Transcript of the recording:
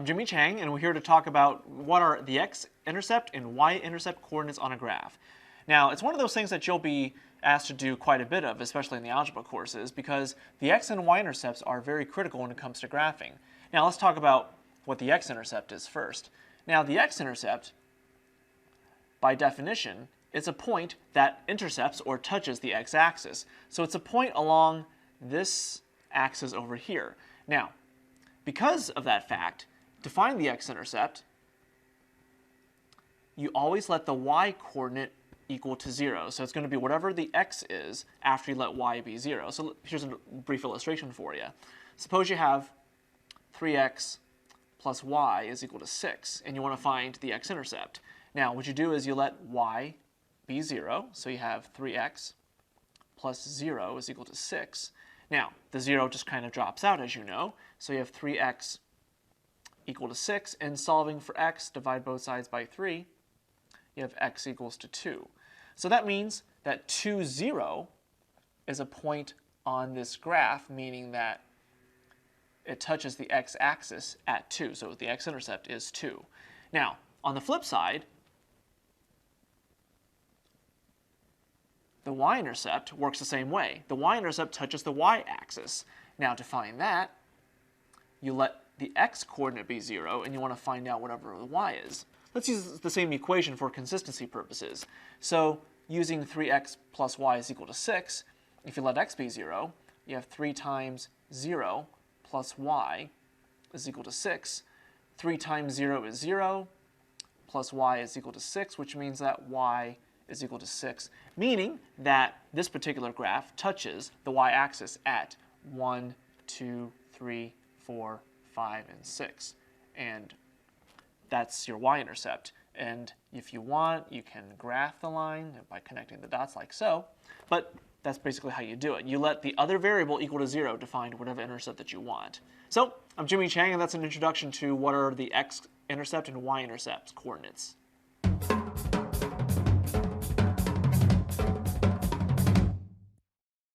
I'm Jimmy Chang, and we're here to talk about what are the X-intercept and Y-intercept coordinates on a graph. Now, it's one of those things that you'll be asked to do quite a bit of, especially in the algebra courses, because the X and Y-intercepts are very critical when it comes to graphing. Now, let's talk about what the X-intercept is first. Now, the X-intercept, by definition, is a point that intercepts or touches the x-axis. So it's a point along this axis over here. Now, because of that fact, to find the x-intercept, you always let the y-coordinate equal to 0. So it's going to be whatever the x is after you let y be 0. So here's a brief illustration for you. Suppose you have 3x plus y is equal to 6, and you want to find the x-intercept. Now, what you do is you let y be 0, so you have 3x plus 0 is equal to 6. Now, the 0 just kind of drops out, as you know, so you have 3x equal to 6, and solving for x, divide both sides by 3, you have x equals to 2. So that means that 2, 0 is a point on this graph, meaning that it touches the x-axis at 2, so the x-intercept is 2. Now, on the flip side, the y-intercept works the same way. The y-intercept touches the y-axis. Now, to find that, you let the x-coordinate be 0, and you want to find out whatever the y is. Let's use the same equation for consistency purposes. So, using 3x plus y is equal to 6, if you let x be 0, you have 3 times 0 plus y is equal to 6. 3 times 0 is 0, plus y is equal to 6, which means that y is equal to 6, meaning that this particular graph touches the y-axis at 1, 2, 3, 4, 5, and 6. And that's your y-intercept. And if you want, you can graph the line by connecting the dots like so, but that's basically how you do it. You let the other variable equal to 0 to find whatever intercept that you want. So, I'm Jimmy Chang, and that's an introduction to what are the X-intercept and Y-intercept coordinates.